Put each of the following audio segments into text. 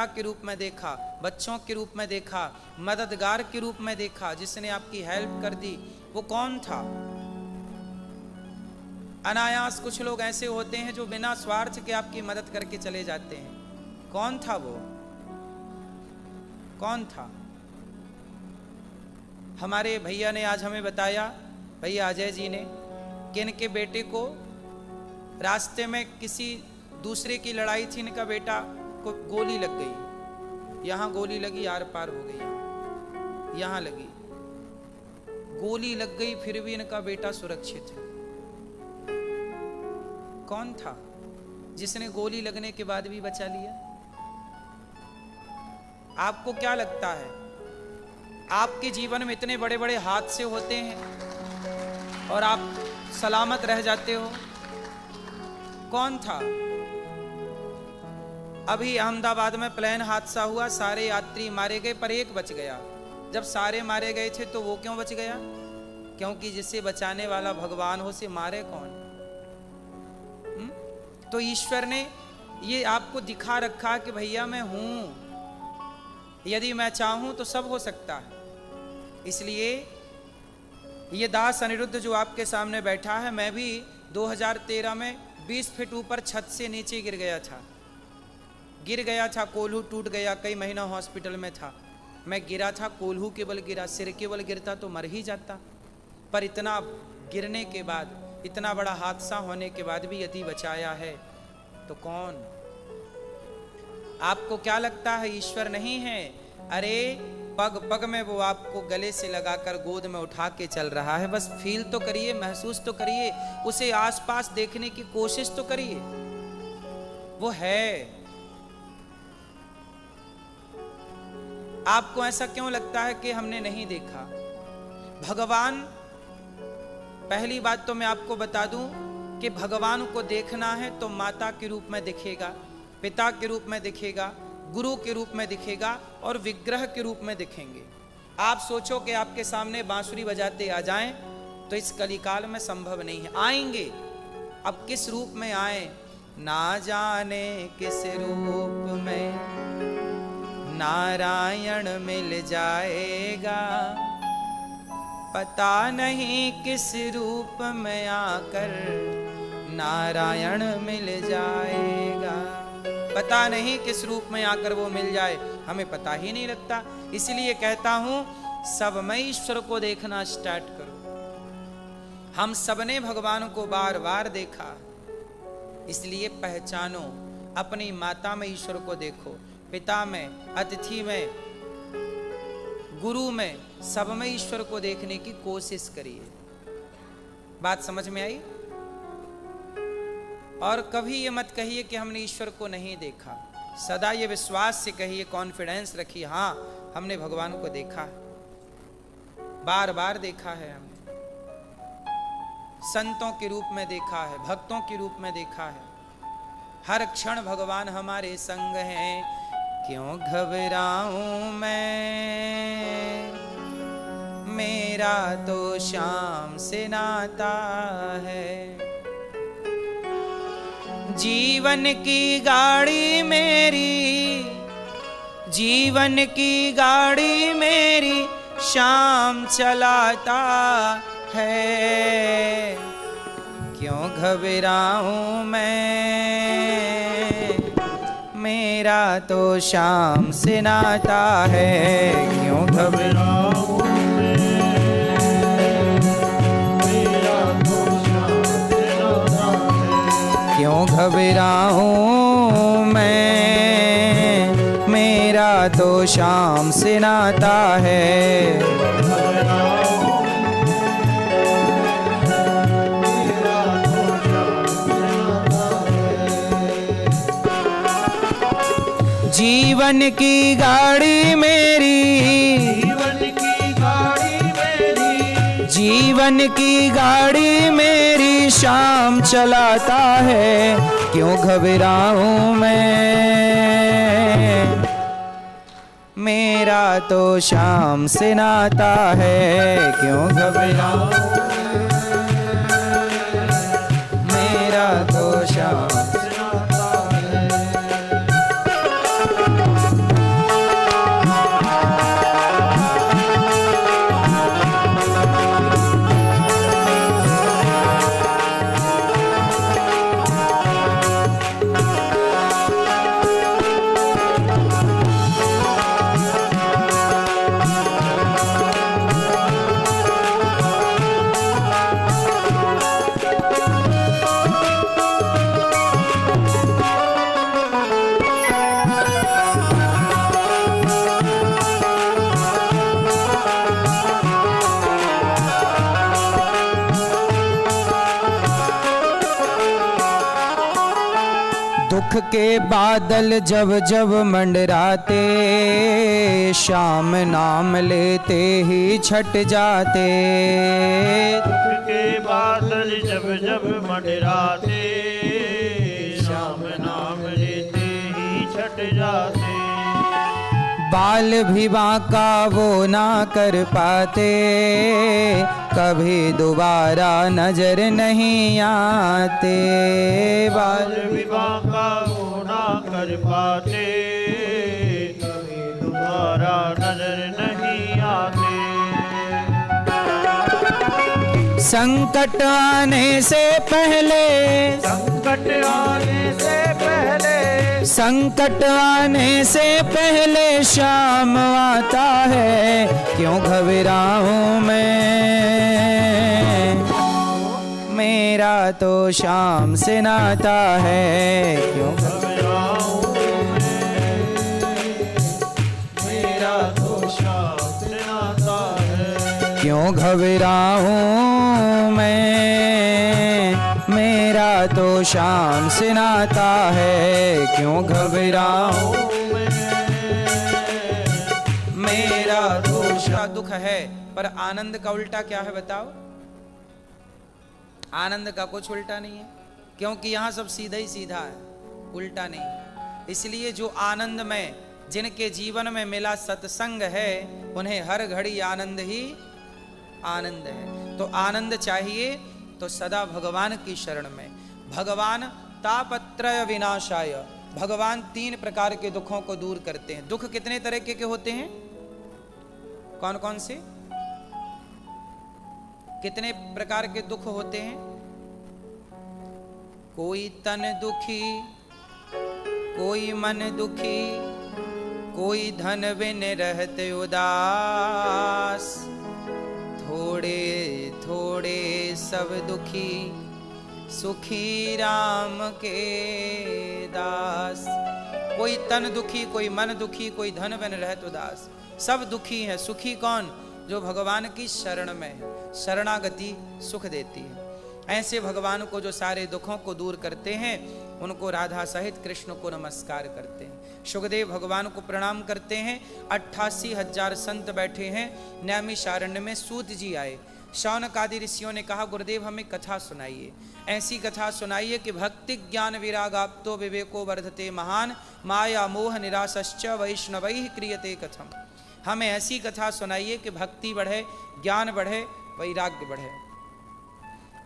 के रूप में देखा, बच्चों के रूप में देखा, मददगार के रूप में देखा, जिसने आपकी हेल्प कर दी, वो कौन था? अनायास कुछ लोग ऐसे होते हैं जो बिना स्वार्थ के आपकी मदद करके चले जाते हैं। कौन था वो? कौन था? हमारे भैया ने आज हमें बताया, भैया अजय जी ने, कि इनके बेटे को रास्ते में किसी दूसरे की लड़ाई थी, इनका बेटा को गोली लग गई। यहां गोली लगी, आर पार हो गई, यहां लगी, गोली लग गई, फिर भी इनका बेटा सुरक्षित है। कौन था जिसने गोली लगने के बाद भी बचा लिया? आपको क्या लगता है? आपके जीवन में इतने बड़े बड़े हादसे होते हैं और आप सलामत रह जाते हो। कौन था? अभी अहमदाबाद में प्लेन हादसा हुआ, सारे यात्री मारे गए पर एक बच गया। जब सारे मारे गए थे तो वो क्यों बच गया? क्योंकि जिसे बचाने वाला भगवान हो, उसे मारे कौन? तो ईश्वर ने ये आपको दिखा रखा कि भैया मैं हूं, यदि मैं चाहूं तो सब हो सकता है। इसलिए ये दास अनिरुद्ध जो आपके सामने बैठा है, मैं भी 2013 में 20 फीट ऊपर छत से नीचे गिर गया था, कोल्हू टूट गया, कई महीना हॉस्पिटल में था। मैं गिरा था, कोल्हू के बल गिरा, सिर के बल गिरता तो मर ही जाता। पर इतना गिरने के बाद, इतना बड़ा हादसा होने के बाद भी यदि बचाया है तो कौन? आपको क्या लगता है ईश्वर नहीं है? अरे पग पग में वो आपको गले से लगाकर गोद में उठा के चल रहा है। बस फील तो करिए, महसूस तो करिए, उसे आसपास देखने की कोशिश तो करिए। वो है। आपको ऐसा क्यों लगता है कि हमने नहीं देखा? भगवान, पहली बात तो मैं आपको बता दूं कि भगवान को देखना है तो माता के रूप में दिखेगा, पिता के रूप में दिखेगा, गुरु के रूप में दिखेगा और विग्रह के रूप में दिखेंगे। आप सोचो कि आपके सामने बांसुरी बजाते आ जाएं तो इस कलिकाल में संभव नहीं है। आएंगे, अब किस रूप में आए ना जाने, किस रूप में नारायण मिल जाएगा, पता नहीं किस रूप में आकर नारायण मिल जाएगा। पता नहीं किस रूप में आकर वो मिल जाए, हमें पता ही नहीं लगता। इसलिए कहता हूं, सब में ईश्वर को देखना स्टार्ट करो। हम सबने भगवान को बार बार देखा, इसलिए पहचानो। अपनी माता में ईश्वर को देखो, पिता में, अतिथि में, गुरु में, सब में ईश्वर को देखने की कोशिश करिए। बात समझ में आई? और कभी ये मत कहिए कि हमने ईश्वर को नहीं देखा। सदा ये विश्वास से कहिए, कॉन्फिडेंस रखिए, हाँ हमने भगवान को देखा है, बार बार देखा है हमने, संतों के रूप में देखा है, भक्तों के रूप में देखा है। हर क्षण भगवान हमारे संग हैं। क्यों घबराऊं मैं, मेरा तो शाम से नाता है। जीवन की गाड़ी मेरी, जीवन की गाड़ी मेरी शाम चलाता है। क्यों घबराऊं मैं, मेरा तो शाम से नाता है। क्यों घबराऊं क्यों घबराऊं मैं, मेरा तो शाम से नाता है। जीवन की गाड़ी मेरी, जीवन की गाड़ी मेरी शाम चलाता है। क्यों घबराऊं मैं, मेरा तो शाम से नाता है। क्यों घबराऊं, मेरा तो शाम से नाता है। के बादल जब जब मंडराते, श्याम नाम लेते ही छट जाते। दुख के बादल जब जब मंडराते, श्याम नाम लेते ही छट जाते। बाल भी बांका वो ना कर पाते, कभी दोबारा नजर नहीं आते। बाल भी बांका वो ना कर पाते, कभी दोबारा नजर नहीं आते। संकट आने से पहले, संकट आने से पहले, संकट आने से पहले श्याम आता है। क्यों घबराऊं मैं, मेरा तो श्याम से नाता है। क्यों घबराऊं मैं, मेरा तो श्याम से नाता है। क्यों घबराऊं मैं, मेरा तो श्याम से नाता है। क्यों घबराऊं मेरा दोष का दुख है। पर आनंद का उल्टा क्या है बताओ? आनंद का कुछ उल्टा नहीं है, क्योंकि यहां सब सीधा ही सीधा है, उल्टा नहीं। इसलिए जो आनंद में जिनके जीवन में मिला सत्संग है, उन्हें हर घड़ी आनंद ही आनंद है। तो आनंद चाहिए तो सदा भगवान की शरण में। भगवान तापत्रय विनाशाय, भगवान 3 प्रकार के दुखों को दूर करते हैं। दुख कितने तरह के होते हैं? कौन कौन से? कितने प्रकार के दुख होते हैं? कोई तन दुखी, कोई मन दुखी, कोई धन बिन रहते उदास, थोड़े थोड़े सब दुखी, सुखी राम के दास। कोई तन दुखी, कोई मन दुखी, कोई धन बिन रहत उदास। सब दुखी हैं। सुखी कौन? जो भगवान की शरण में है। शरणागति सुख देती है। ऐसे भगवान को जो सारे दुखों को दूर करते हैं, उनको राधा सहित कृष्ण को नमस्कार करते हैं। शुकदेव भगवान को प्रणाम करते हैं। 88,000 संत बैठे हैं। नैमिषारण्य में सूत जी आए। शौनक आदि ऋषियों ने कहा, गुरुदेव हमें कथा सुनाइए, ऐसी कथा सुनाइए कि भक्ति ज्ञान विरागाप्तो विवेको वर्धते महान, माया मोह निराशश्च वैष्णवैः क्रियते कथम। हमें ऐसी कथा सुनाइए कि भक्ति बढ़े, ज्ञान बढ़े, वैराग्य बढ़े।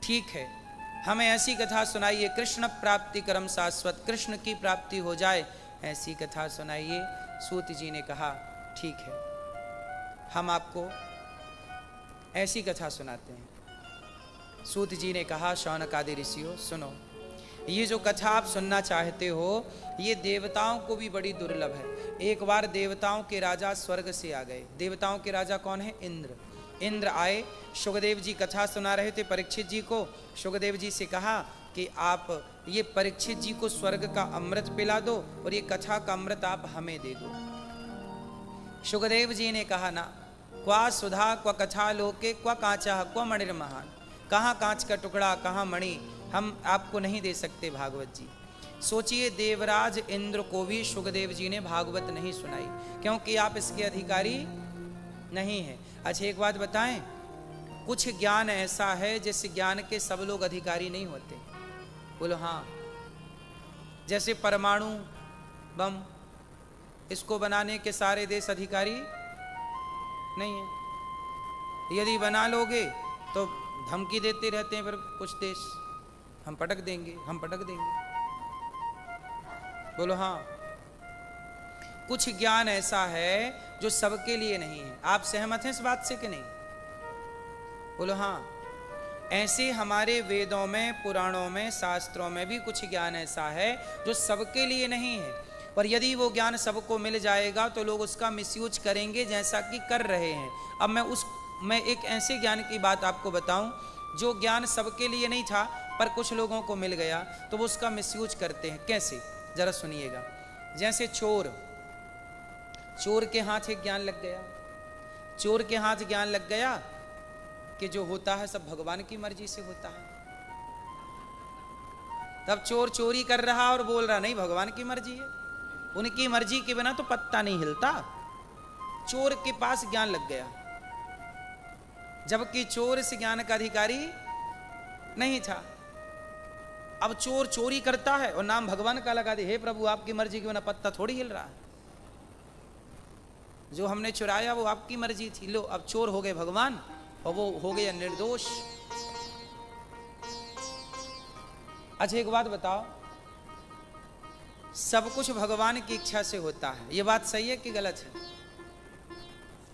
ठीक है, हमें ऐसी कथा सुनाइए कृष्ण प्राप्ति करम शाश्वत, कृष्ण की प्राप्ति हो जाए, ऐसी कथा सुनाइए। सूत जी ने कहा ठीक है, हम आपको ऐसी कथा सुनाते हैं। सूत जी ने कहा, शौनक आदि ऋषियों सुनो, ये जो कथा आप सुनना चाहते हो, ये देवताओं को भी बड़ी दुर्लभ है। एक बार देवताओं के राजा स्वर्ग से आ गए। देवताओं के राजा कौन है? इंद्र। इंद्र आए, शुकदेव जी कथा सुना रहे थे परीक्षित जी को। शुकदेव जी से कहा कि आप ये परीक्षित जी को स्वर्ग का अमृत पिला दो और ये कथा का अमृत आप हमें दे दो। शुकदेव जी ने कहा ना, क्वा सुधा क्वा कथा लोके क्वा कांचा क्वा मणिर महान। कहाँ कांच का टुकड़ा, कहाँ मणि, हम आपको नहीं दे सकते भागवत जी। सोचिए, देवराज इंद्र को भी शुकदेव जी ने भागवत नहीं सुनाई, क्योंकि आप इसके अधिकारी नहीं हैं। अच्छा एक बात बताएं, कुछ ज्ञान ऐसा है जिस ज्ञान के सब लोग अधिकारी नहीं होते। बोलो हाँ। जैसे परमाणु बम, इसको बनाने के सारे देश अधिकारी नहीं है। यदि बना लोगे तो धमकी देते रहते हैं फिर कुछ देश, हम पटक देंगे, हम पटक देंगे। बोलो हाँ। कुछ ज्ञान ऐसा है जो सबके लिए नहीं है। आप सहमत हैं इस बात से कि नहीं? बोलो हाँ। ऐसे हमारे वेदों में, पुराणों में, शास्त्रों में भी कुछ ज्ञान ऐसा है जो सबके लिए नहीं है। पर यदि वो ज्ञान सबको मिल जाएगा तो लोग उसका मिसयूज करेंगे, जैसा कि कर रहे हैं। अब मैं एक ऐसे ज्ञान की बात आपको बताऊं जो ज्ञान सबके लिए नहीं था पर कुछ लोगों को मिल गया, तो वो उसका मिसयूज करते हैं। कैसे? जरा सुनिएगा। जैसे चोर के हाथ एक ज्ञान लग गया। चोर के हाथ ज्ञान लग गया कि जो होता है सब भगवान की मर्जी से होता है। तब चोर चोरी कर रहा और बोल रहा नहीं भगवान की मर्जी है, उनकी मर्जी के बिना तो पत्ता नहीं हिलता। चोर के पास ज्ञान लग गया, जबकि चोर इस ज्ञान का अधिकारी नहीं था। अब चोर चोरी करता है और नाम भगवान का लगा दे, हे प्रभु आपकी मर्जी के बिना पत्ता थोड़ी हिल रहा है, जो हमने चुराया वो आपकी मर्जी थी। लो अब चोर हो गए भगवान और वो हो गया निर्दोष। अच्छा एक बात बताओ, सब कुछ भगवान की इच्छा से होता है, ये बात सही है कि गलत है?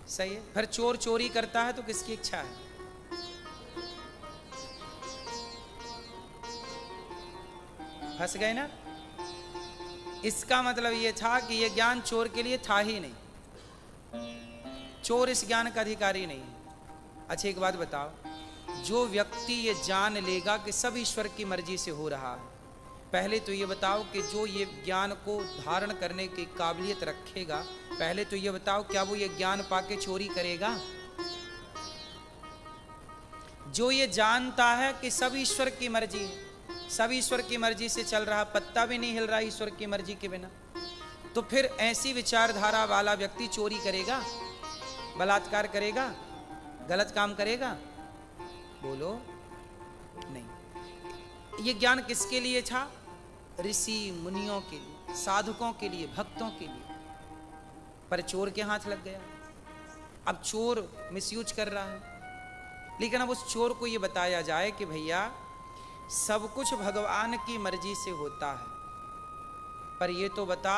सही है। फिर चोर चोरी करता है तो किसकी इच्छा है? फंस गए ना। इसका मतलब ये था कि ये ज्ञान चोर के लिए था ही नहीं, चोर इस ज्ञान का अधिकारी नहीं है। अच्छा एक बात बताओ, जो व्यक्ति ये जान लेगा कि सब ईश्वर की मर्जी से हो रहा है, पहले तो ये बताओ कि जो ये ज्ञान को धारण करने की काबिलियत रखेगा, पहले तो ये बताओ क्या वो ये ज्ञान पाके चोरी करेगा? जो ये जानता है कि सब ईश्वर की मर्जी है, सब ईश्वर की मर्जी से चल रहा, पत्ता भी नहीं हिल रहा ईश्वर की मर्जी के बिना, तो फिर ऐसी विचारधारा वाला व्यक्ति चोरी करेगा, बलात्कार करेगा, गलत काम करेगा? बोलो नहीं। ये ज्ञान किसके लिए था? ऋषि मुनियों के लिए, साधकों के लिए, भक्तों के लिए। पर चोर के हाथ लग गया। अब चोर मिसयूज कर रहा है, लेकिन अब उस चोर को ये बताया जाए कि भैया सब कुछ भगवान की मर्जी से होता है, पर ये तो बता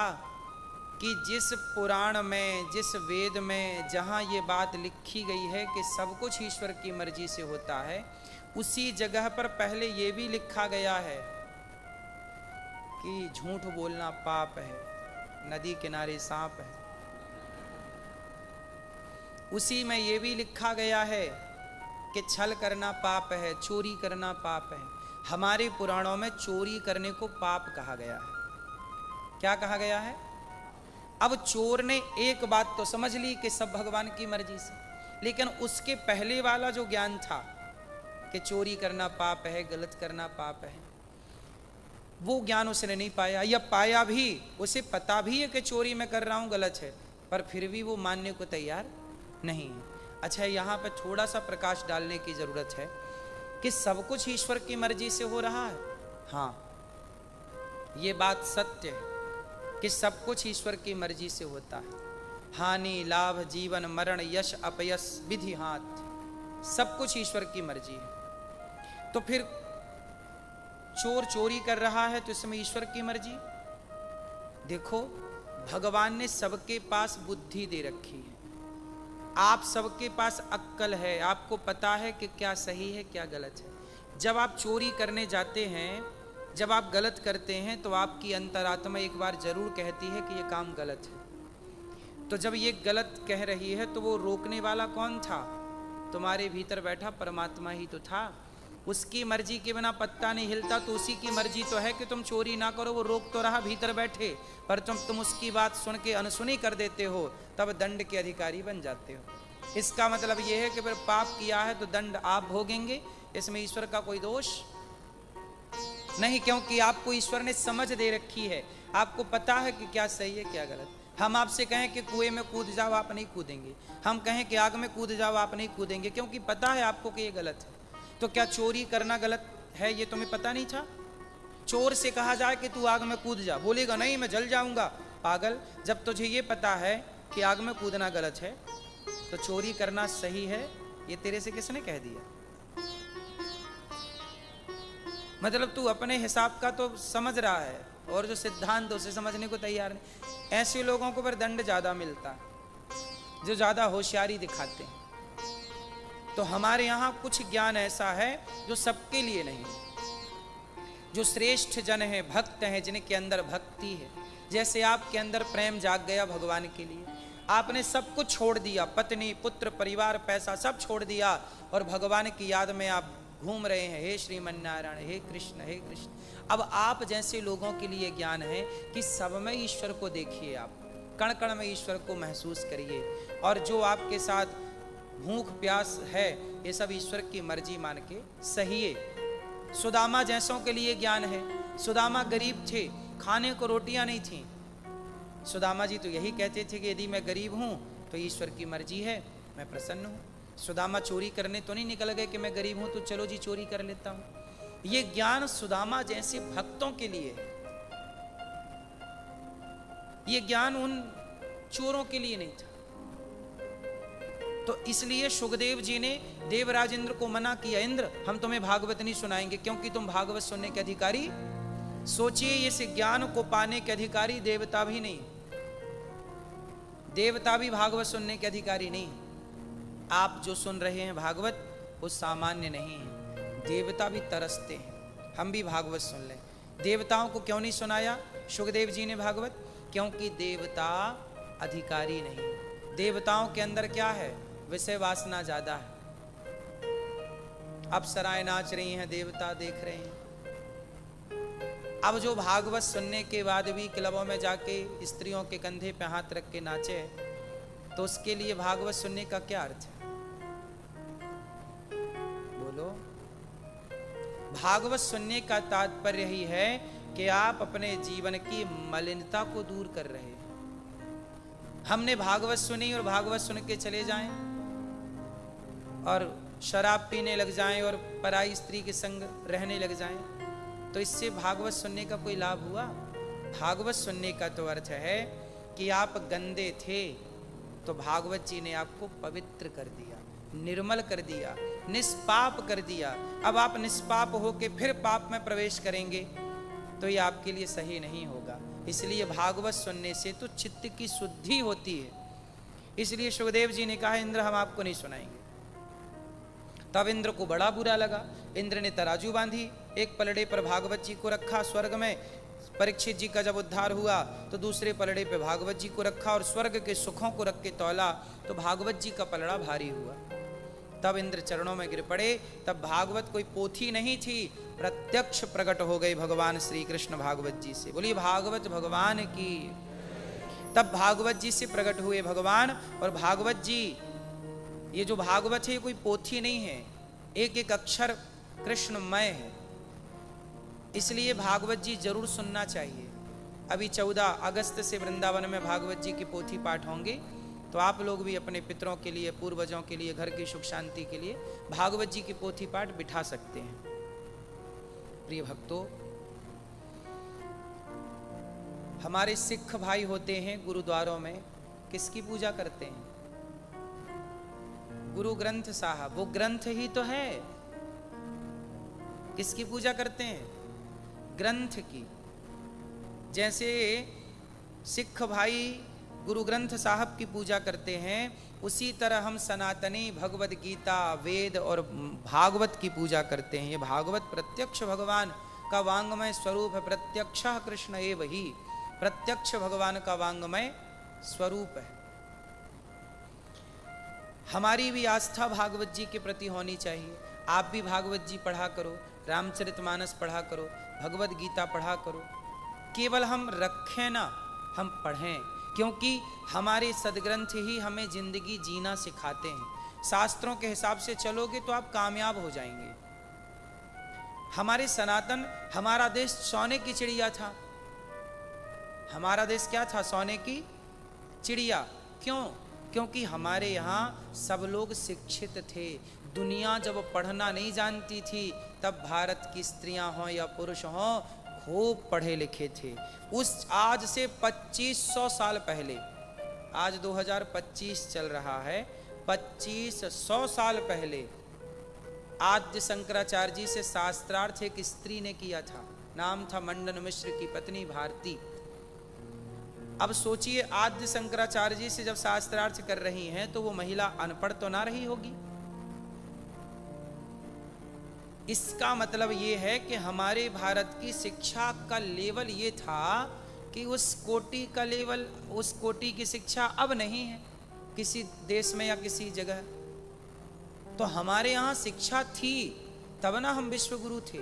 कि जिस पुराण में, जिस वेद में जहाँ ये बात लिखी गई है कि सब कुछ ईश्वर की मर्जी से होता है, उसी जगह पर पहले ये भी लिखा गया है कि झूठ बोलना पाप है, नदी किनारे सांप है। उसी में ये भी लिखा गया है कि छल करना पाप है, चोरी करना पाप है। हमारे पुराणों में चोरी करने को पाप कहा गया है। क्या कहा गया है? अब चोर ने एक बात तो समझ ली कि सब भगवान की मर्जी से, लेकिन उसके पहले वाला जो ज्ञान था कि चोरी करना पाप है, गलत करना पाप है, वो ज्ञान उसने नहीं पाया, या पाया भी, उसे पता भी है कि चोरी मैं कर रहा हूं गलत है, पर फिर भी वो मानने को तैयार नहीं है। अच्छा यहाँ पे थोड़ा सा प्रकाश डालने की जरूरत है कि सब कुछ ईश्वर की मर्जी से हो रहा है। हाँ, ये बात सत्य है कि सब कुछ ईश्वर की मर्जी से होता है। हानि लाभ, जीवन मरण, यश अपयश, विधि हाथ, सब कुछ ईश्वर की मर्जी है। तो फिर चोर चोरी कर रहा है तो इसमें ईश्वर की मर्जी? देखो भगवान ने सबके पास बुद्धि दे रखी है, आप सबके पास अक्ल है, आपको पता है कि क्या सही है क्या गलत है। जब आप चोरी करने जाते हैं, जब आप गलत करते हैं, तो आपकी अंतरात्मा एक बार जरूर कहती है कि ये काम गलत है। तो जब ये गलत कह रही है तो वो रोकने वाला कौन था? तुम्हारे भीतर बैठा परमात्मा ही तो था। उसकी मर्जी के बिना पत्ता नहीं हिलता, तो उसी की मर्जी तो है कि तुम चोरी ना करो। वो रोक तो रहा भीतर बैठे, पर तुम उसकी बात सुन के अनसुनी कर देते हो, तब दंड के अधिकारी बन जाते हो। इसका मतलब ये है कि फिर पाप किया है तो दंड आप भोगेंगे, इसमें ईश्वर का कोई दोष नहीं, क्योंकि आपको ईश्वर ने समझ दे रखी है, आपको पता है कि क्या सही है क्या गलत। हम आपसे कहें कि कुएं में कूद जाओ, आप नहीं कूदेंगे। हम कहें कि आग में कूद जाओ, आप नहीं कूदेंगे, क्योंकि पता है आपको कि ये गलत है। तो क्या चोरी करना गलत है ये तुम्हें पता नहीं था? चोर से कहा जाए कि तू आग में कूद जा, बोलेगा नहीं मैं जल जाऊंगा। पागल, जब तुझे ये पता है कि आग में कूदना गलत है तो चोरी करना सही है, ये तेरे से किसने कह दिया? मतलब तू अपने हिसाब का तो समझ रहा है और जो सिद्धांत उसे समझने को तैयार नहीं। ऐसे लोगों को फिर दंड ज्यादा मिलता है जो ज्यादा होशियारी दिखाते हैं। तो हमारे यहाँ कुछ ज्ञान ऐसा है जो सबके लिए नहीं, जो श्रेष्ठ जन है, भक्त हैं, जिनके अंदर भक्ति है। जैसे आपके अंदर प्रेम जाग गया भगवान के लिए, आपने सब कुछ छोड़ दिया, पत्नी पुत्र परिवार पैसा सब छोड़ दिया, और भगवान की याद में आप घूम रहे हैं, हे श्रीमन नारायण, हे कृष्ण हे कृष्ण। अब आप जैसे लोगों के लिए ज्ञान है कि सब में ईश्वर को देखिए, आप कण कण में ईश्वर को महसूस करिए, और जो आपके साथ भूख प्यास है ये सब ईश्वर की मर्जी मान के सहिए। सुदामा जैसों के लिए ज्ञान है, सुदामा गरीब थे, खाने को रोटियां नहीं थी। सुदामा जी तो यही कहते थे कि यदि मैं गरीब हूं तो ईश्वर की मर्जी है, मैं प्रसन्न हूं। सुदामा चोरी करने तो नहीं निकल गए कि मैं गरीब हूं तो चलो जी चोरी कर लेता हूं। ये ज्ञान सुदामा जैसे भक्तों के लिए है, ये ज्ञान उन चोरों के लिए नहीं था। तो इसलिए सुखदेव जी ने देवराज इंद्र को मना किया, इंद्र हम तुम्हें भागवत नहीं सुनाएंगे क्योंकि तुम भागवत सुनने के अधिकारी। सोचिए इस ज्ञान को पाने के अधिकारी देवता भी नहीं, देवता भी भागवत सुनने के अधिकारी नहीं। आप जो सुन रहे हैं भागवत वो सामान्य नहीं है, देवता भी तरसते हैं हम भी भागवत सुन लें। देवताओं को क्यों नहीं सुनाया सुखदेव जी ने भागवत? क्योंकि देवता अधिकारी नहीं। देवताओं के अंदर क्या है? विषय वासना ज्यादा है। अप्सराएं नाच रही हैं, देवता देख रहे हैं। अब जो भागवत सुनने के बाद भी क्लबों में जाके स्त्रियों के कंधे पे हाथ रख के नाचे, तो उसके लिए भागवत सुनने का क्या अर्थ है? बोलो। भागवत सुनने का तात्पर्य ही है कि आप अपने जीवन की मलिनता को दूर कर रहे हैं। हमने भागवत सुनी और भागवत सुन के चले जाएं और शराब पीने लग जाएं और पराई स्त्री के संग रहने लग जाएं, तो इससे भागवत सुनने का कोई लाभ हुआ? भागवत सुनने का तो अर्थ है कि आप गंदे थे तो भागवत जी ने आपको पवित्र कर दिया, निर्मल कर दिया, निष्पाप कर दिया। अब आप निष्पाप होके फिर पाप में प्रवेश करेंगे तो ये आपके लिए सही नहीं होगा। इसलिए भागवत सुनने से तो चित्त की शुद्धि होती है। इसलिए सुखदेव जी ने कहा इंद्र हम आपको नहीं सुनाएंगे। तब इंद्र को बड़ा बुरा लगा। इंद्र ने तराजू बांधी, एक पलड़े पर भागवत जी को रखा स्वर्ग में। परीक्षित जी का जब उद्धार हुआ तो दूसरे पलड़े पे भागवत जी को रखा और स्वर्ग के सुखों को रख के तौला तो भागवत जी का पलड़ा भारी हुआ। तब इंद्र चरणों में गिर पड़े। तब भागवत कोई पोथी नहीं थी, प्रत्यक्ष प्रकट हो गए भगवान श्री कृष्ण भागवत जी से। बोलिए भागवत भगवान की। तब भागवत जी से प्रकट हुए भगवान। और भागवत जी, ये जो भागवत है ये कोई पोथी नहीं है, एक एक अक्षर कृष्णमय है। इसलिए भागवत जी जरूर सुनना चाहिए। अभी 14 अगस्त से वृंदावन में भागवत जी की पोथी पाठ होंगे, तो आप लोग भी अपने पितरों के लिए, पूर्वजों के लिए, घर की सुख शांति के लिए भागवत जी की पोथी पाठ बिठा सकते हैं। प्रिय भक्तों, हमारे सिख भाई होते हैं गुरुद्वारों में, किसकी पूजा करते हैं? गुरु ग्रंथ साहब। वो ग्रंथ ही तो है। किसकी पूजा करते हैं? ग्रंथ की। जैसे सिख भाई गुरु ग्रंथ साहब की पूजा करते हैं, उसी तरह हम सनातनी भगवद गीता, वेद और भागवत की पूजा करते हैं। ये भागवत प्रत्यक्ष भगवान का वांगमय स्वरूप है। प्रत्यक्ष कृष्ण एव ही, प्रत्यक्ष भगवान का वांगमय स्वरूप है। हमारी भी आस्था भागवत जी के प्रति होनी चाहिए। आप भी भागवत जी पढ़ा करो, रामचरितमानस पढ़ा करो, भगवत गीता पढ़ा करो। केवल हम रखें ना, हम पढ़ें, क्योंकि हमारे सदग्रंथ ही हमें जिंदगी जीना सिखाते हैं। शास्त्रों के हिसाब से चलोगे तो आप कामयाब हो जाएंगे। हमारे सनातन, हमारा देश सोने की चिड़िया था। हमारा देश क्या था? सोने की चिड़िया। क्यों? क्योंकि हमारे यहाँ सब लोग शिक्षित थे। दुनिया जब पढ़ना नहीं जानती थी, तब भारत की स्त्रियां हों या पुरुष हों खूब पढ़े लिखे थे। उस आज से 2500 साल पहले, आज 2025 चल रहा है, 2500 साल पहले आद्य शंकराचार्य जी से शास्त्रार्थ एक स्त्री ने किया था। नाम था मंडन मिश्र की पत्नी भारती। अब सोचिए, आद्य शंकराचार्य जी से जब शास्त्रार्थ कर रही हैं तो वो महिला अनपढ़ तो ना रही होगी। इसका मतलब ये है कि हमारे भारत की शिक्षा का लेवल ये था कि उस कोटि का लेवल, उस कोटि की शिक्षा अब नहीं है किसी देश में या किसी जगह। तो हमारे यहाँ शिक्षा थी, तब ना हम विश्वगुरु थे।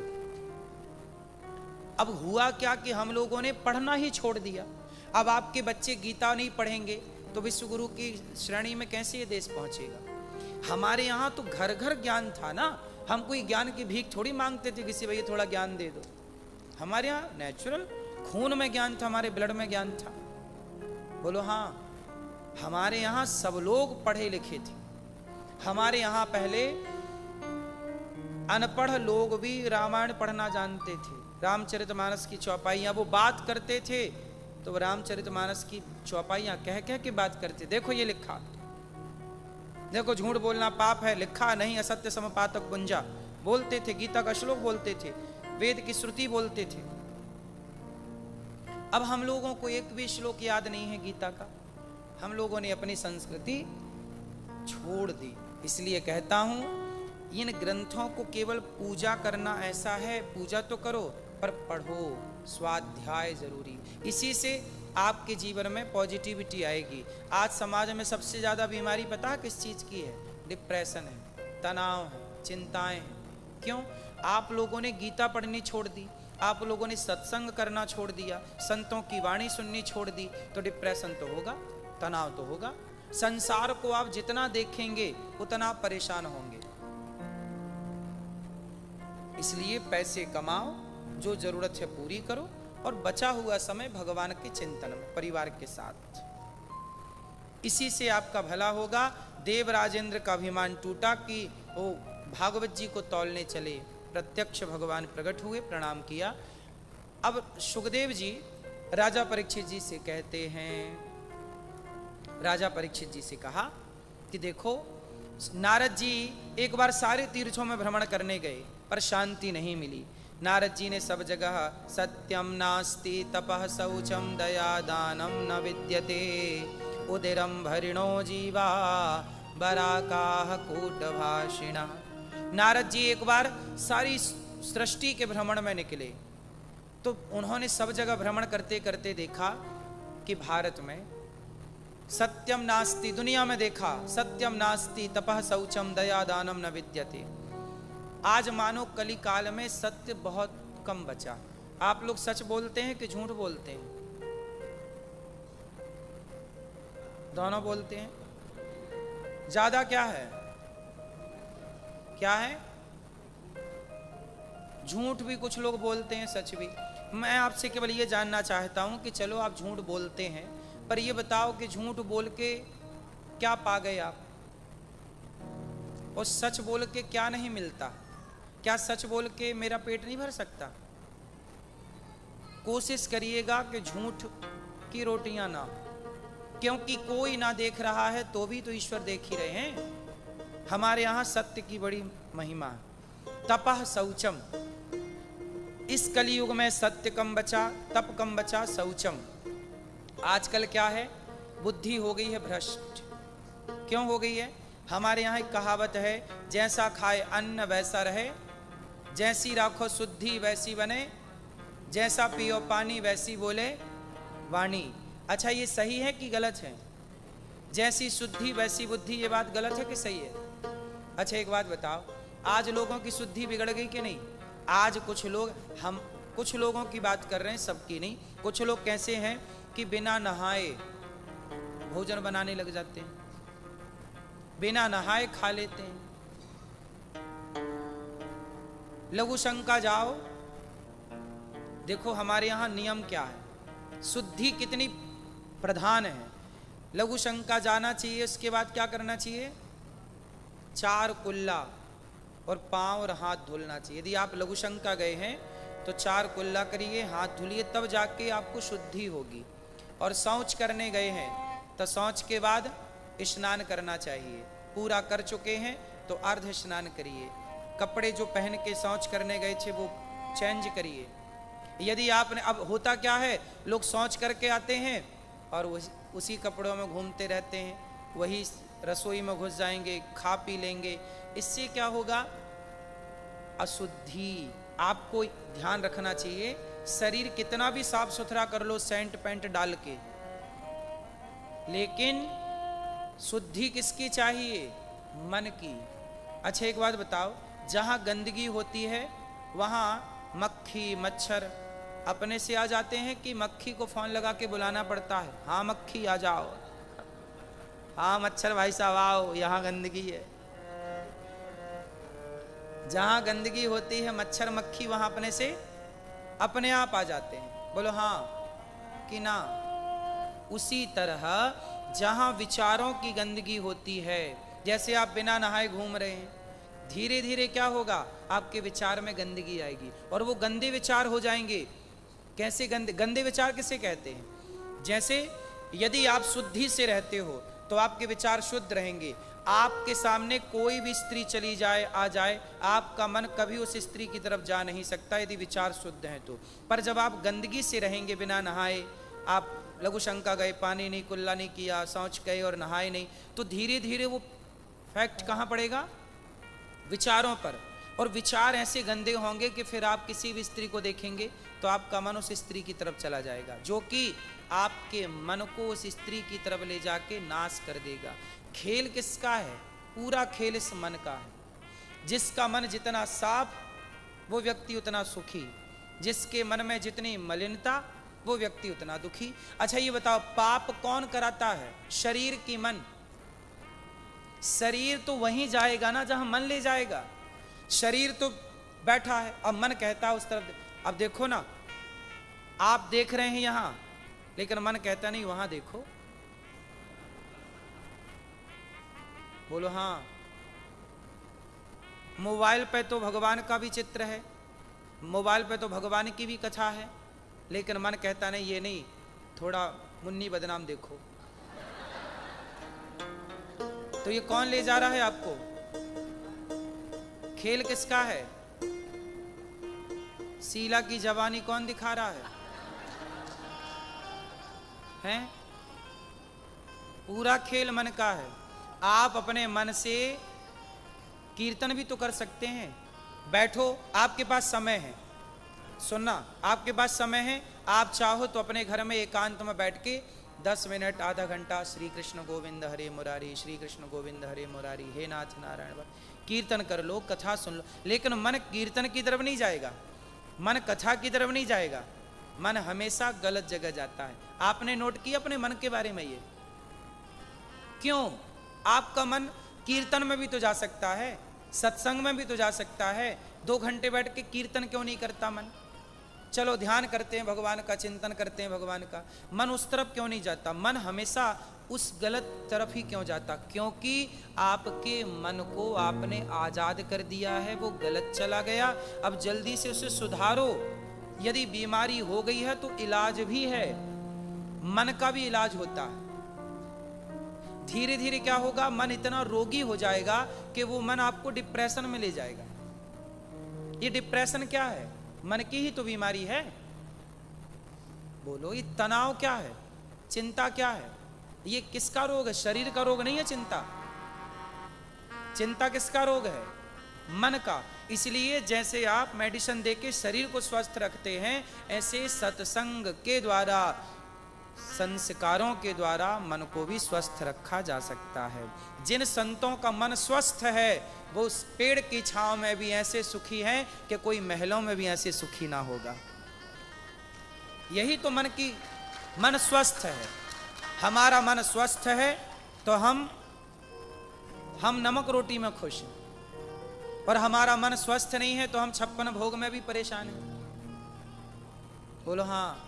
अब हुआ क्या कि हम लोगों ने पढ़ना ही छोड़ दिया। अब आपके बच्चे गीता नहीं पढ़ेंगे तो विश्वगुरु की श्रेणी में कैसे ये देश पहुंचेगा? हमारे यहाँ तो घर घर ज्ञान था ना। हम कोई ज्ञान की भीख थोड़ी मांगते थे किसी, भैया थोड़ा ज्ञान दे दो। हमारे यहाँ नेचुरल खून में ज्ञान था, हमारे ब्लड में ज्ञान था। बोलो हाँ, हमारे यहाँ सब लोग पढ़े लिखे थे। हमारे यहाँ पहले अनपढ़ लोग भी रामायण पढ़ना जानते थे। रामचरितमानस की चौपाइयाँ वो बात करते थे, तो वो रामचरितमानस की चौपाइयाँ कह कह के बात करते। देखो ये लिखा, देखो झूठ बोलना पाप है, लिखा नहीं असत्य समपातक गुंजा, बोलते थे। गीता का श्लोक बोलते थे, वेद की श्रुति बोलते थे। अब हम लोगों को एक भी श्लोक याद नहीं है गीता का। हम लोगों ने अपनी संस्कृति छोड़ दी। इसलिए कहता हूं, इन ग्रंथों को केवल पूजा करना ऐसा है, पूजा तो करो पर पढ़ो, स्वाध्याय जरूरी। इसी से आपके जीवन में पॉजिटिविटी आएगी। आज समाज में सबसे ज्यादा बीमारी पता है किस चीज की है? डिप्रेशन है, तनाव है, चिंताएं हैं। क्यों? आप लोगों ने गीता पढ़नी छोड़ दी, आप लोगों ने सत्संग करना छोड़ दिया, संतों की वाणी सुननी छोड़ दी, तो डिप्रेशन तो होगा, तनाव तो होगा। संसार को आप जितना देखेंगे उतना परेशान होंगे। इसलिए पैसे कमाओ, जो जरूरत है पूरी करो, और बचा हुआ समय भगवान के चिंतन में परिवार के साथ। इसी से आपका भला होगा। देवराजेंद्र का अभिमान टूटा कि वो भागवत जी को तौलने चले, प्रत्यक्ष भगवान प्रकट हुए, प्रणाम किया। अब सुखदेव जी राजा परीक्षित जी से कहते हैं, राजा परीक्षित जी से कहा कि देखो, नारद जी एक बार सारे तीर्थों में भ्रमण करने गए पर शांति नहीं मिली। नारद जी ने सब जगह सत्यम नास्ति तपः शौचम दया दानम न विद्यते उदिरम भरिणो जीवा बराकाह कूटभाषिणा। नारद जी एक बार सारी सृष्टि के भ्रमण में निकले, तो उन्होंने सब जगह भ्रमण करते करते देखा कि भारत में सत्यम नास्ति, दुनिया में देखा सत्यम नास्ति तपः शौचम दया दानम न विद्यते। आज मानो कली काल में सत्य बहुत कम बचा। आप लोग सच बोलते हैं कि झूठ बोलते हैं? दोनों बोलते हैं। ज्यादा क्या है? क्या है? झूठ भी कुछ लोग बोलते हैं, सच भी। मैं आपसे केवल ये जानना चाहता हूं कि चलो आप झूठ बोलते हैं, पर ये बताओ कि झूठ बोल के क्या पा गए आप, और सच बोल के क्या नहीं मिलता? क्या सच बोल के मेरा पेट नहीं भर सकता? कोशिश करिएगा कि झूठ की रोटियां ना, क्योंकि कोई ना देख रहा है तो भी तो ईश्वर देख ही रहे हैं। हमारे यहां सत्य की बड़ी महिमा है। तपः शौचम, इस कलयुग में सत्य कम बचा, तप कम बचा, शौचम। आजकल क्या है? बुद्धि हो गई है भ्रष्ट। क्यों हो गई है? हमारे यहाँ एक कहावत है, जैसा खाए अन्न वैसा रहे, जैसी राखो शुद्धि वैसी बने, जैसा पियो पानी वैसी बोले वाणी। अच्छा, ये सही है कि गलत है? जैसी शुद्धि वैसी बुद्धि, ये बात गलत है कि सही है? अच्छा एक बात बताओ, आज लोगों की शुद्धि बिगड़ गई कि नहीं? आज कुछ लोग, हम कुछ लोगों की बात कर रहे हैं, सबकी नहीं। कुछ लोग कैसे हैं कि बिना नहाए भोजन बनाने लग जाते हैं, बिना नहाए खा लेते हैं। लघु शंका जाओ, देखो हमारे यहां नियम क्या है, शुद्धि कितनी प्रधान है। लघु शंका जाना चाहिए, उसके बाद क्या करना चाहिए? 4 कुल्ला और पांव और हाथ धुलना चाहिए। यदि आप लघु शंका गए हैं तो 4 कुल्ला करिए, हाथ धुलिए, तब जाके आपको शुद्धि होगी। और शौच करने गए हैं तो शौच के बाद स्नान करना चाहिए। पूरा कर चुके हैं तो अर्ध स्नान करिए। कपड़े जो पहन के शौच करने गए थे वो चेंज करिए। यदि आपने, अब होता क्या है, लोग शौच करके आते हैं और उसी कपड़ों में घूमते रहते हैं, वही रसोई में घुस जाएंगे, खा पी लेंगे। इससे क्या होगा? अशुद्धि। आपको ध्यान रखना चाहिए, शरीर कितना भी साफ सुथरा कर लो सेंट पेंट डाल के, लेकिन शुद्धि किसकी चाहिए? मन की। अच्छा एक बात बताओ, जहां गंदगी होती है वहां मक्खी मच्छर अपने से आ जाते हैं कि मक्खी को फोन लगा के बुलाना पड़ता है? हाँ मक्खी आ जाओ, हाँ मच्छर भाई साहब आओ, यहाँ गंदगी है। जहां गंदगी होती है, मच्छर मक्खी वहां अपने से अपने आप आ जाते हैं। बोलो हाँ कि ना। उसी तरह जहां विचारों की गंदगी होती है, जैसे आप बिना नहाए घूम रहे हैं, धीरे धीरे क्या होगा, आपके विचार में गंदगी आएगी और वो गंदे विचार हो जाएंगे। कैसे गंदे? गंदे विचार किसे कहते हैं? जैसे यदि आप शुद्धि से रहते हो तो आपके विचार शुद्ध रहेंगे। आपके सामने कोई भी स्त्री चली जाए, आ जाए, आपका मन कभी उस स्त्री की तरफ जा नहीं सकता यदि विचार शुद्ध हैं तो। पर जब आप गंदगी से रहेंगे, बिना नहाए, आप लघु शंका गए, पानी नहीं, कुल्ला नहीं किया, शौच गए और नहाए नहीं, तो धीरे धीरे वो फैक्ट कहाँ पड़ेगा? विचारों पर। और विचार ऐसे गंदे होंगे कि फिर आप किसी भी स्त्री को देखेंगे तो आपका मन उस स्त्री की तरफ चला जाएगा, जो कि आपके मन को उस स्त्री की तरफ ले जाके नाश कर देगा। खेल किसका है? पूरा खेल इस मन का है। जिसका मन जितना साफ वो व्यक्ति उतना सुखी, जिसके मन में जितनी मलिनता वो व्यक्ति उतना दुखी। अच्छा ये बताओ, पाप कौन कराता है? शरीर की मन। शरीर तो वहीं जाएगा ना जहां मन ले जाएगा। शरीर तो बैठा है, अब मन कहता है उस तरफ। अब देखो ना, आप देख रहे हैं यहां, लेकिन मन कहता नहीं वहां देखो। बोलो हाँ। मोबाइल पे तो भगवान का भी चित्र है, मोबाइल पे तो भगवान की भी कथा है, लेकिन मन कहता नहीं ये नहीं, थोड़ा मुन्नी बदनाम देखो। तो ये कौन ले जा रहा है आपको? खेल किसका है? शीला की जवानी कौन दिखा रहा है? हैं? पूरा खेल मन का है। आप अपने मन से कीर्तन भी तो कर सकते हैं। बैठो, आपके पास समय है, सुनना, आपके पास समय है। आप चाहो तो अपने घर में एकांत में बैठ के 10 मिनट, आधा घंटा श्री कृष्ण गोविंद हरे मुरारी, श्री कृष्ण गोविंद हरे मुरारी, हे नाथ नारायण कीर्तन कर लो, कथा सुन लो। लेकिन मन कीर्तन की तरफ नहीं जाएगा, मन कथा की तरफ नहीं जाएगा। मन हमेशा गलत जगह जाता है। आपने नोट किया अपने मन के बारे में? ये क्यों? आपका मन कीर्तन में भी तो जा सकता है, सत्संग में भी तो जा सकता है। 2 घंटे बैठ के कीर्तन क्यों नहीं करता मन? चलो ध्यान करते हैं भगवान का, चिंतन करते हैं भगवान का, मन उस तरफ क्यों नहीं जाता? मन हमेशा उस गलत तरफ ही क्यों जाता? क्योंकि आपके मन को आपने आजाद कर दिया है, वो गलत चला गया। अब जल्दी से उसे सुधारो। यदि बीमारी हो गई है तो इलाज भी है, मन का भी इलाज होता है। धीरे धीरे क्या होगा, मन इतना रोगी हो जाएगा कि वो मन आपको डिप्रेशन में ले जाएगा। ये डिप्रेशन क्या है? मन की ही तो बीमारी है। बोलो, ये तनाव क्या है? चिंता क्या है? ये किसका रोग है? शरीर का रोग नहीं है चिंता। चिंता किसका रोग है? मन का। इसलिए जैसे आप मेडिसिन देके शरीर को स्वस्थ रखते हैं, ऐसे सत्संग के द्वारा, संस्कारों के द्वारा मन को भी स्वस्थ रखा जा सकता है। जिन संतों का मन स्वस्थ है वो उस पेड़ की छांव में भी ऐसे सुखी हैं कि कोई महलों में भी ऐसे सुखी ना होगा। यही तो मन स्वस्थ है। हमारा मन स्वस्थ है तो हम नमक रोटी में खुश हैं, और हमारा मन स्वस्थ नहीं है तो हम 56 भोग में भी परेशान हैं। बोलो हाँ।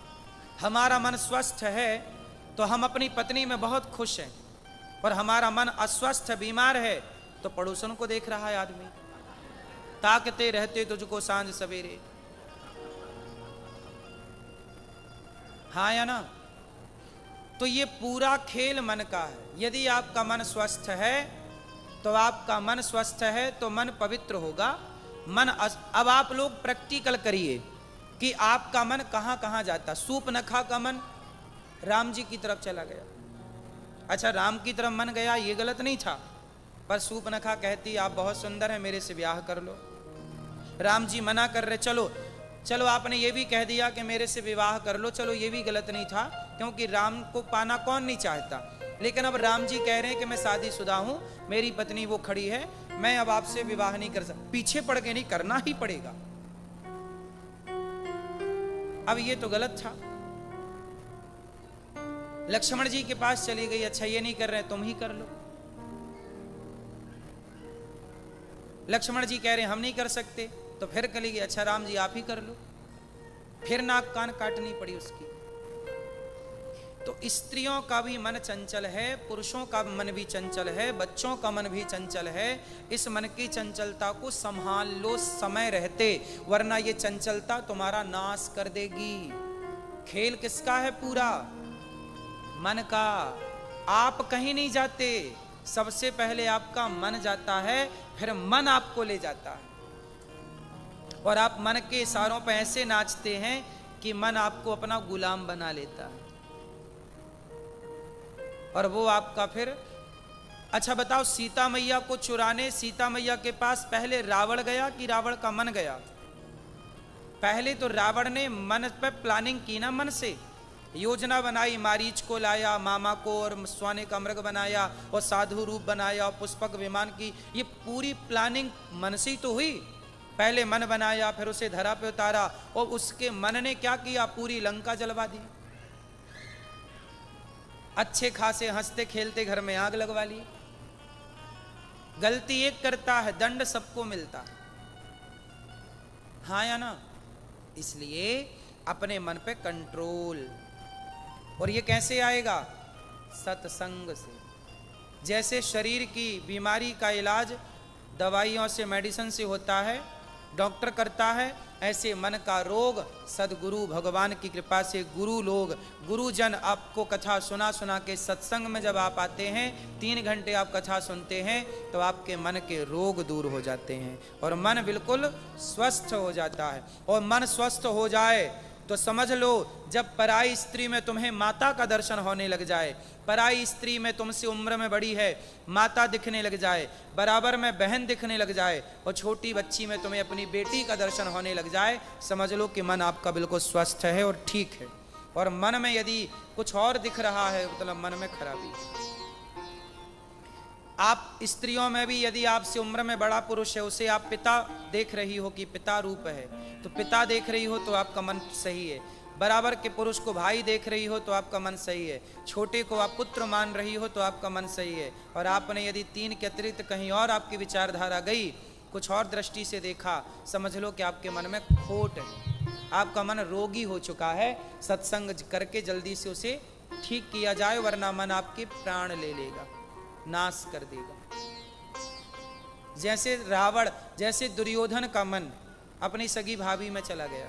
हमारा मन स्वस्थ है तो हम अपनी पत्नी में बहुत खुश हैं, और हमारा मन अस्वस्थ, बीमार है तो पड़ोसन को देख रहा है आदमी, ताकते रहते तुझको सांझ सवेरे। हाँ या ना? तो ये पूरा खेल मन का है। यदि आपका मन स्वस्थ है तो आपका मन स्वस्थ है तो मन पवित्र होगा। अब आप लोग प्रैक्टिकल करिए कि आपका मन कहां कहां जाता। सूपनखा का मन राम जी की तरफ चला गया। अच्छा, राम की तरफ मन गया, ये गलत नहीं था, पर सूपनखा कहती आप बहुत सुंदर हैं, मेरे से ब्याह कर लो। राम जी मना कर रहे, चलो आपने ये भी कह दिया कि मेरे से विवाह कर लो, चलो ये भी गलत नहीं था, क्योंकि राम को पाना कौन नहीं चाहता। लेकिन अब राम जी कह रहे हैं कि मैं शादीशुदा हूं, मेरी पत्नी वो खड़ी है, मैं अब आपसे विवाह नहीं कर सकता। पीछे पड़ के नहीं, करना ही पड़ेगा। अब ये तो गलत था। लक्ष्मण जी के पास चली गई, अच्छा ये नहीं कर रहे तुम ही कर लो। लक्ष्मण जी कह रहे हम नहीं कर सकते, तो फिर चली गई, अच्छा राम जी आप ही कर लो। फिर नाक कान काटनी पड़ी उसकी। तो स्त्रियों का भी मन चंचल है, पुरुषों का मन भी चंचल है, बच्चों का मन भी चंचल है। इस मन की चंचलता को संभाल लो समय रहते, वरना ये चंचलता तुम्हारा नाश कर देगी। खेल किसका है पूरा? मन का। आप कहीं नहीं जाते, सबसे पहले आपका मन जाता है, फिर मन आपको ले जाता है। और आप मन के इशारों पर ऐसे नाचते हैं कि मन आपको अपना गुलाम बना लेता है, और वो आपका फिर। अच्छा बताओ, सीता मैया को चुराने सीता मैया के पास पहले रावण गया कि रावण का मन गया? पहले तो रावण ने मन पे प्लानिंग की ना, मन से योजना बनाई, मारीच को लाया, मामा को और स्वाने का मृग बनाया, और साधु रूप बनाया, और पुष्पक विमान की, ये पूरी प्लानिंग मन से ही तो हुई। पहले मन बनाया, फिर उसे धरा पे उतारा, और उसके मन ने क्या किया? पूरी लंका जलवा दी। अच्छे खासे हंसते खेलते घर में आग लगवा ली। गलती एक करता है, दंड सबको मिलता है, हाँ या ना? इसलिए अपने मन पे कंट्रोल। और ये कैसे आएगा? सत्संग से। जैसे शरीर की बीमारी का इलाज दवाइयों से, मेडिसिन से होता है, डॉक्टर करता है, ऐसे मन का रोग सदगुरु भगवान की कृपा से गुरु लोग, गुरुजन आपको कथा सुना सुना के, सत्संग में जब आप आते हैं, 3 घंटे आप कथा सुनते हैं, तो आपके मन के रोग दूर हो जाते हैं और मन बिल्कुल स्वस्थ हो जाता है। और मन स्वस्थ हो जाए तो समझ लो, जब पराई स्त्री में तुम्हें माता का दर्शन होने लग जाए, पराई स्त्री में तुमसे उम्र में बड़ी है माता दिखने लग जाए, बराबर में बहन दिखने लग जाए, और छोटी बच्ची में तुम्हें अपनी बेटी का दर्शन होने लग जाए, समझ लो कि मन आपका बिल्कुल स्वस्थ है और ठीक है। और मन में यदि कुछ और दिख रहा है, मतलब मन में खराबी। आप स्त्रियों में भी यदि आपसे उम्र में बड़ा पुरुष है, उसे आप पिता देख रही हो कि पिता रूप है, तो पिता देख रही हो तो आपका मन सही है। बराबर के पुरुष को भाई देख रही हो तो आपका मन सही है। छोटे को आप पुत्र मान रही हो तो आपका मन सही है। और आपने यदि 3 के अतिरिक्त कहीं और आपकी विचारधारा गई, कुछ और दृष्टि से देखा, समझ लो कि आपके मन में खोट है, आपका मन रोगी हो चुका है। सत्संग करके जल्दी से उसे ठीक किया जाए, वरना मन आपके प्राण ले लेगा, नाश कर देगा। जैसे रावण, जैसे दुर्योधन का मन अपनी सगी भाभी में चला गया।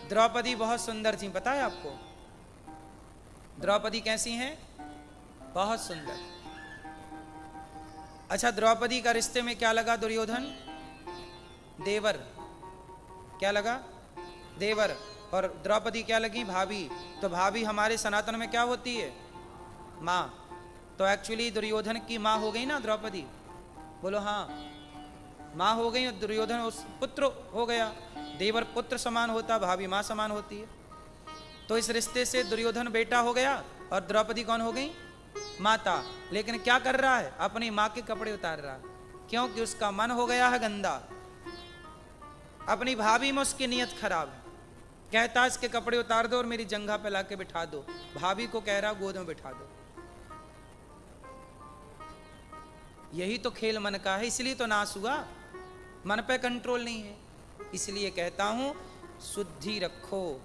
द्रौपदी बहुत सुंदर थी, पता है आपको? द्रौपदी कैसी हैं? बहुत सुंदर। अच्छा, द्रौपदी का रिश्ते में क्या लगा? दुर्योधन देवर। क्या लगा? देवर। और द्रौपदी क्या लगी? भाभी। तो भाभी हमारे सनातन में क्या होती है? माँ। तो एक्चुअली दुर्योधन की माँ हो गई ना द्रौपदी? बोलो हाँ, माँ हो गई, और दुर्योधन उस पुत्र हो गया। देवर पुत्र समान होता, भाभी माँ समान होती है। तो इस रिश्ते से दुर्योधन बेटा हो गया और द्रौपदी कौन हो गई? माता। लेकिन क्या कर रहा है? अपनी माँ के कपड़े उतार रहा है, क्योंकि उसका मन हो गया है गंदा। अपनी भाभी में उसकी नियत खराब है। कहता है इसके कपड़े उतार दो और मेरी जंघा पे लाके बिठा दो। भाभी को कह रहा गोद में बिठा दो। यही तो खेल मन का है, इसलिए तो नाश हुआ। मन पे कंट्रोल नहीं है। इसलिए कहता हूं, शुद्धि रखो,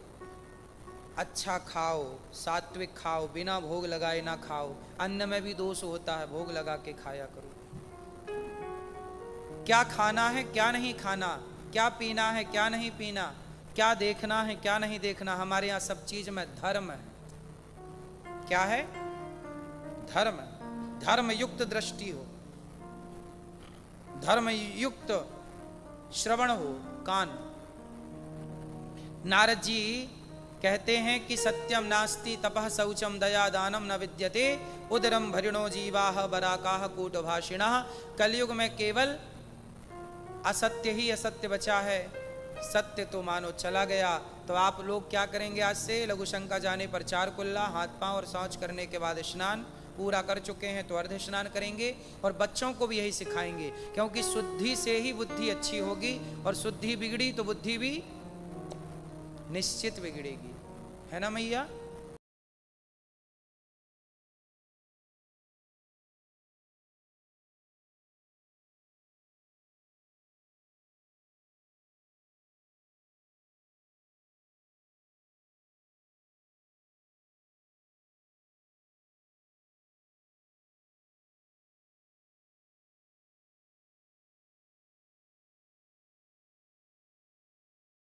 अच्छा खाओ, सात्विक खाओ, बिना भोग लगाए ना खाओ। अन्न में भी दोष होता है, भोग लगा के खाया करो। क्या खाना है, क्या नहीं खाना, क्या पीना है, क्या नहीं पीना, क्या देखना है, क्या नहीं देखना, हमारे यहाँ सब चीज में धर्म है। क्या है? धर्म। धर्म युक्त दृष्टि हो, धर्म युक्त श्रवण हो, कान। नारद जी कहते हैं कि सत्यम नास्ति तपः शौचम दया दानम न विद्यते उदरम भरिणो जीवाः बराकाः कूटभाषिणः। कलयुग में केवल असत्य ही असत्य बचा है, सत्य तो मानो चला गया। तो आप लोग क्या करेंगे? आज से लघु शंका जाने पर 4 कुल्ला, हाथ पांव और शौच करने के बाद स्नान पूरा कर चुके हैं तो अर्ध स्नान करेंगे। और बच्चों को भी यही सिखाएंगे, क्योंकि शुद्धि से ही बुद्धि अच्छी होगी, और शुद्धि बिगड़ी तो बुद्धि भी निश्चित बिगड़ेगी, है ना मैया?